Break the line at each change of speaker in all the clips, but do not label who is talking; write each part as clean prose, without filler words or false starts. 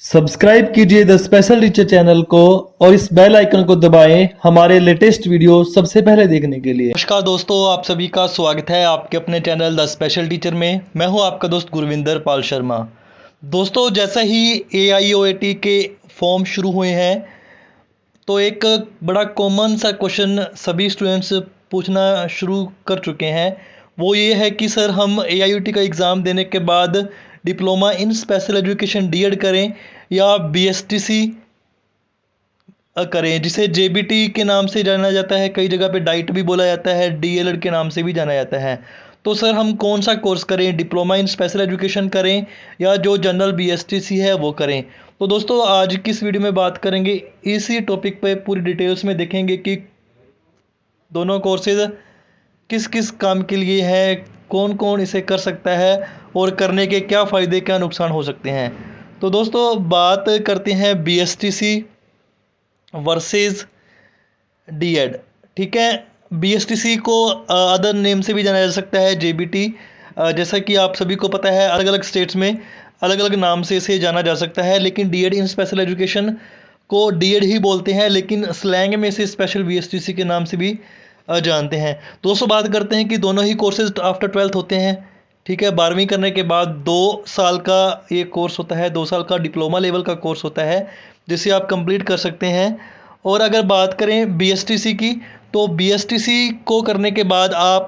Subscribe कीजिए the special teacher channel को और इस बेल आइकन को दबाएं हमारे लेटेस्ट वीडियो सबसे पहले देखने के लिए।
नमस्कार दोस्तों, आप सभी का स्वागत है आपके अपने चैनल द स्पेशल टीचर में। मैं हूं आपका दोस्त गुरविंदर पाल शर्मा। दोस्तों, जैसा ही AIOAT के फॉर्म शुरू हुए हैं तो एक बड़ा कॉमन सा क्वेश्चन सभी स्टूडेंट्स पूछना शुरू कर चुके हैं। वो ये है कि सर हम AIOT का एग्ज़ाम देने के बाद diploma in special education DED करें या BSTC करें, जिसे JBT के नाम से जाना जाता है, कई जगह पे डाइट भी बोला जाता है, DLED के नाम से भी जाना जाता है। तो सर हम कौन सा कोर्स करें, डिप्लोमा इन स्पेशल एजुकेशन करें या जो जनरल BSTC है वो करें। तो दोस्तों, आज की इस वीडियो में बात करेंगे इसी टॉपिक पे, पूरी डिटेल्स में देखेंगे कि दोनों कोर्सेज किस किस काम के लिए है, कौन कौन इसे कर सकता है और करने के क्या फ़ायदे क्या नुकसान हो सकते हैं। तो दोस्तों, बात करते हैं BSTC वर्सेस DED। ठीक है, BSTC को अदर नेम से भी जाना जा सकता है, JBT। जैसा कि आप सभी को पता है, अलग अलग स्टेट्स में अलग अलग नाम से इसे जाना जा सकता है, लेकिन DED इन स्पेशल एजुकेशन को DED ही बोलते हैं, लेकिन स्लैंग में इसे स्पेशल BSTC के नाम से भी जानते हैं। दोस्तों, बात करते हैं कि दोनों ही कोर्सेज आफ्टर 12th होते हैं। ठीक है, 12वीं करने के बाद 2 साल का ये कोर्स होता है, 2 साल का डिप्लोमा लेवल का कोर्स होता है जिसे आप कंप्लीट कर सकते हैं। और अगर बात करें BSTC की, तो BSTC को करने के बाद आप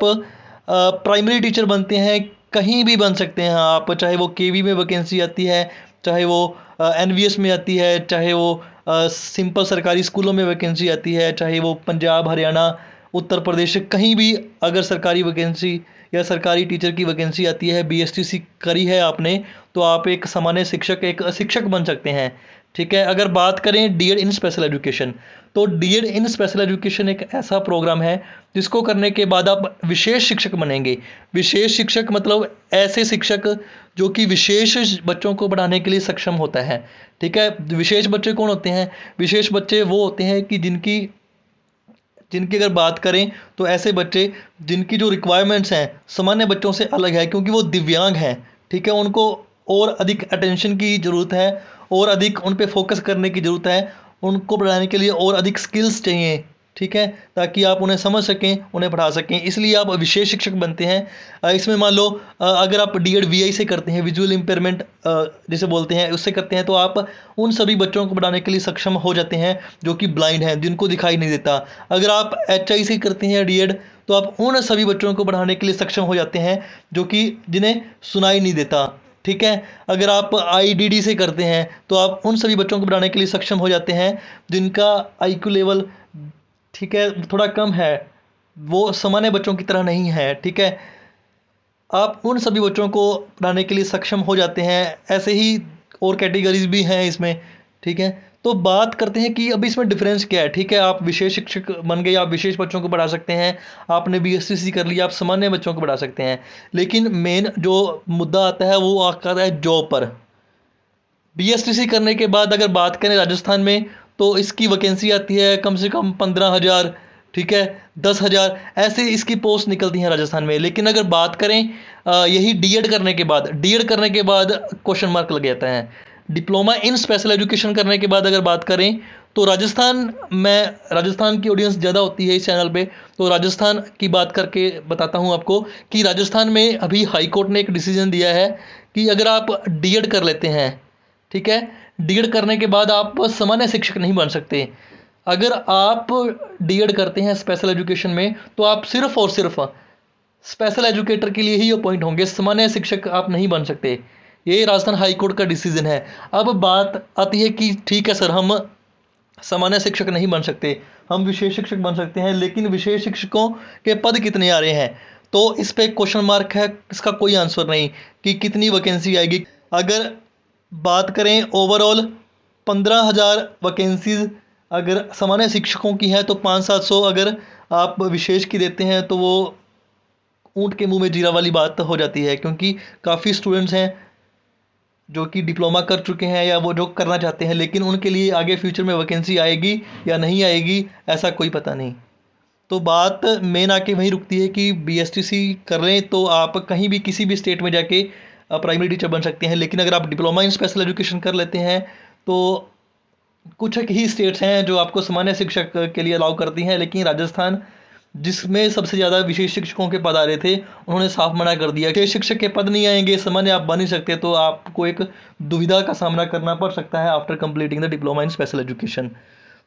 प्राइमरी टीचर बनते हैं, कहीं भी बन सकते हैं आप, चाहे वो KV में वैकेंसी आती है, चाहे वो NVS में आती है, चाहे वो सिंपल सरकारी स्कूलों में वैकेंसी आती है, चाहे वो पंजाब, हरियाणा, उत्तर प्रदेश, कहीं भी अगर सरकारी वैकेंसी या सरकारी टीचर की वैकेंसी आती है, BSTC करी है आपने, तो आप एक सामान्य शिक्षक, एक शिक्षक बन सकते हैं। ठीक है, अगर बात करें DED इन स्पेशल एजुकेशन, तो DED इन स्पेशल एजुकेशन एक ऐसा प्रोग्राम है जिसको करने के बाद आप विशेष शिक्षक बनेंगे। विशेष शिक्षक मतलब ऐसे शिक्षक जो कि विशेष बच्चों को पढ़ाने के लिए सक्षम होता है। ठीक है, विशेष बच्चे कौन होते हैं? विशेष बच्चे वो होते हैं कि जिनकी जिनकी अगर बात करें तो ऐसे बच्चे जिनकी जो रिक्वायरमेंट्स हैं सामान्य बच्चों से अलग है, क्योंकि वो दिव्यांग हैं। ठीक है, उनको और अधिक अटेंशन की ज़रूरत है और अधिक उन पे फोकस करने की ज़रूरत है, उनको पढ़ाने के लिए और अधिक स्किल्स चाहिए। ठीक है, ताकि आप उन्हें समझ सकें, उन्हें पढ़ा सकें, इसलिए आप विशेष शिक्षक बनते हैं। इसमें मान लो अगर आप DED VI से करते हैं, विजुअल इम्पेयरमेंट जिसे बोलते हैं, उससे करते हैं, तो आप उन सभी बच्चों को पढ़ाने के लिए सक्षम हो जाते हैं जो कि ब्लाइंड हैं, जिनको दिखाई नहीं देता। अगर आप HI से करते हैं DED, तो आप उन सभी बच्चों को पढ़ाने के लिए सक्षम हो जाते हैं जो कि जिन्हें सुनाई नहीं देता। ठीक है, अगर आप IDD से करते हैं तो आप उन सभी बच्चों को पढ़ाने के लिए सक्षम हो जाते हैं जिनका IQ लेवल, ठीक है, थोड़ा कम है, वो सामान्य बच्चों की तरह नहीं है। ठीक है, आप उन सभी बच्चों को पढ़ाने के लिए सक्षम हो जाते हैं। ऐसे ही और कैटेगरीज भी हैं इसमें। ठीक है, तो बात करते हैं कि अभी इसमें डिफरेंस क्या है। ठीक है, आप विशेष शिक्षक बन गए, आप विशेष बच्चों को पढ़ा सकते हैं, आपने BSTC कर लिया, आप सामान्य बच्चों को पढ़ा सकते हैं। लेकिन मेन जो मुद्दा आता है वो आता है जॉब पर। BSTC करने के बाद अगर बात करें राजस्थान में, तो इसकी वैकेंसी आती है कम से कम 15,000, ठीक है, 10,000, ऐसे इसकी पोस्ट निकलती हैं राजस्थान में। लेकिन अगर बात करें यही DED करने के बाद, DED करने के बाद क्वेश्चन मार्क लग जाता है। डिप्लोमा इन स्पेशल एजुकेशन करने के बाद अगर बात करें तो राजस्थान की ऑडियंस ज़्यादा होती है इस चैनल पे, तो राजस्थान की बात करके बताता हूँ आपको कि राजस्थान में अभी हाई कोर्ट ने एक डिसीजन दिया है कि अगर आप DED कर लेते हैं, ठीक है, DED करने के बाद आप सामान्य शिक्षक नहीं बन सकते। अगर आप DED करते हैं स्पेशल एजुकेशन में, तो आप सिर्फ और सिर्फ स्पेशल एजुकेटर के लिए ही अपॉइंट होंगे, सामान्य शिक्षक आप नहीं बन सकते। ये राजस्थान हाई कोर्ट का डिसीजन है। अब बात आती है कि ठीक है सर, हम सामान्य शिक्षक नहीं बन सकते, हम विशेष शिक्षक बन सकते हैं, लेकिन विशेष शिक्षकों के पद कितने आ रहे हैं? तो इस पे क्वेश्चन मार्क है, इसका कोई आंसर नहीं कि कितनी वैकेंसी आएगी। अगर बात करें ओवरऑल 15,000 वैकेंसीज अगर सामान्य शिक्षकों की है, तो 500-700 अगर आप विशेष की देते हैं, तो वो ऊँट के मुंह में जीरा वाली बात हो जाती है, क्योंकि काफ़ी स्टूडेंट्स हैं जो कि डिप्लोमा कर चुके हैं या वो जो करना चाहते हैं, लेकिन उनके लिए आगे फ्यूचर में वैकेंसी आएगी या नहीं आएगी ऐसा कोई पता नहीं। तो बात मेन आके वहीं रुकती है कि BSTC कर लें तो आप कहीं भी किसी भी स्टेट में जाके प्राइमरी टीचर बन सकते हैं। लेकिन अगर आप डिप्लोमा इन स्पेशल एजुकेशन कर लेते हैं तो कुछ एक ही स्टेट्स हैं जो आपको सामान्य शिक्षक के लिए अलाउ करती हैं, लेकिन राजस्थान जिसमें सबसे ज़्यादा विशेष शिक्षकों के पद आ रहे थे उन्होंने साफ मना कर दिया। विशेष शिक्षक के पद नहीं आएंगे, सामान्य आप बन नहीं सकते, तो आपको एक दुविधा का सामना करना पड़ सकता है after completing the diploma in special education.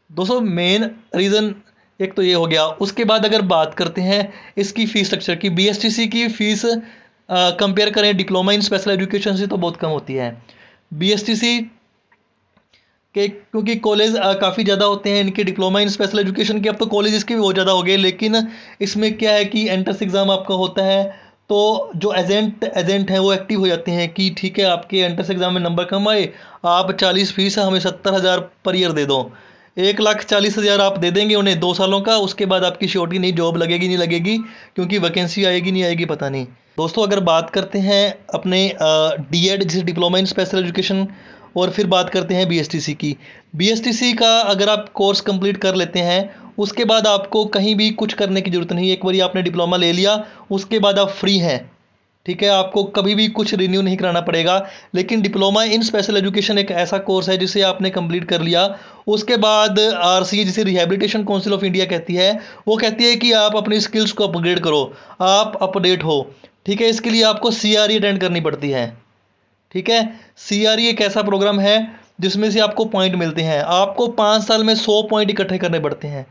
दोस्तों मेन रीज़न एक तो ये हो गया। उसके बाद अगर बात करते हैं इसकी फ़ीस स्ट्रक्चर की, बीएसटीसी की फ़ीस कंपेयर करें डिप्लोमा इन स्पेशल एजुकेशन से तो बहुत कम होती है। बीएसटीसी के क्योंकि कॉलेज काफ़ी ज़्यादा होते हैं इनके डिप्लोमा इन स्पेशल एजुकेशन के, अब तो कॉलेज इसके भी बहुत ज़्यादा हो गए, लेकिन इसमें क्या है कि एंट्रेंस एग्ज़ाम आपका होता है तो जो एजेंट हैं वो एक्टिव हो जाते हैं कि ठीक है आपके एंट्रेंस एग्ज़ाम में नंबर कम आए, आप 40 फीस हमें 70,000 पर ईयर दे दो, 1,40,000 आप दे देंगे उन्हें 2 सालों का। उसके बाद आपकी श्योरिटी नहीं, जॉब लगेगी नहीं लगेगी, क्योंकि वैकेंसी आएगी नहीं आएगी पता नहीं। दोस्तों अगर बात करते हैं अपने डीएड जिसे डिप्लोमा इन स्पेशल एजुकेशन, और फिर बात करते हैं बीएसटीसी की। बीएसटीसी का अगर आप कोर्स कंप्लीट कर लेते हैं उसके बाद आपको कहीं भी कुछ करने की ज़रूरत नहीं है। एक बार आपने डिप्लोमा ले लिया उसके बाद आप फ्री हैं, ठीक है, आपको कभी भी कुछ रिन्यू नहीं कराना पड़ेगा। लेकिन डिप्लोमा इन स्पेशल एजुकेशन एक ऐसा कोर्स है जिसे आपने कंप्लीट कर लिया उसके बाद आरसीए जिसे रिहैबिलिटेशन काउंसिल ऑफ इंडिया कहती है, वो कहती है कि आप अपनी स्किल्स को अपग्रेड करो, आप अपडेट हो, ठीक है। इसके लिए आपको सीआरई अटेंड करनी पड़ती है, ठीक है। सीआरई एक ऐसा प्रोग्राम है जिसमें से आपको पॉइंट मिलते हैं, आपको 5 साल में 100 पॉइंट इकट्ठे करने पड़ते हैं,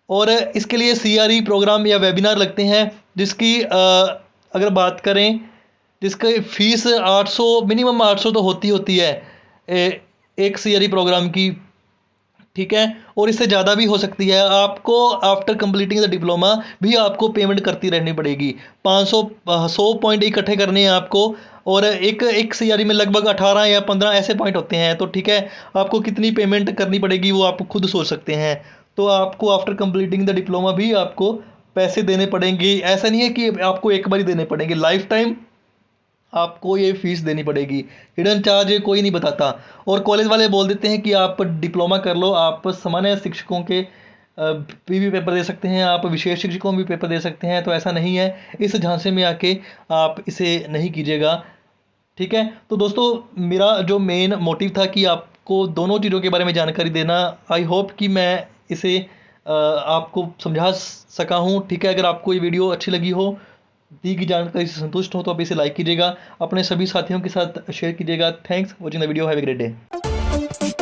और इसके लिए सीआरई प्रोग्राम या वेबिनार लगते हैं जिसकी अगर बात करें जिसकी फ़ीस 800 मिनिमम 800 तो होती है एक सीआरई प्रोग्राम की, ठीक है, और इससे ज़्यादा भी हो सकती है। आपको आफ्टर कंप्लीटिंग द डिप्लोमा भी आपको पेमेंट करती रहनी पड़ेगी। 100 पॉइंट इकट्ठे करने हैं आपको, और एक सीआरई में लगभग 18 या 15 ऐसे पॉइंट होते हैं, तो ठीक है आपको कितनी पेमेंट करनी पड़ेगी वो आप खुद सोच सकते हैं। तो आपको आफ्टर कंप्लीटिंग द डिप्लोमा भी आपको पैसे देने पड़ेंगे, ऐसा नहीं है कि आपको एक बार ही देने पड़ेंगे, लाइफ टाइम आपको ये फ़ीस देनी पड़ेगी। हिडन चार्ज कोई नहीं बताता, और कॉलेज वाले बोल देते हैं कि आप डिप्लोमा कर लो, आप सामान्य शिक्षकों के भी पेपर दे सकते हैं, आप विशेष शिक्षकों में भी पेपर दे सकते हैं, तो ऐसा नहीं है। इस झांसे में आके आप इसे नहीं कीजिएगा, ठीक है। तो दोस्तों मेरा जो मेन मोटिव था कि आपको दोनों चीज़ों के बारे में जानकारी देना, आई होप कि मैं इसे आपको समझा सका हूँ, ठीक है। अगर आपको ये वीडियो अच्छी लगी हो, दी गई जानकारी से संतुष्ट हो, तो आप इसे लाइक कीजिएगा, अपने सभी साथियों के साथ शेयर कीजिएगा। Thanks watching the video, have a great day.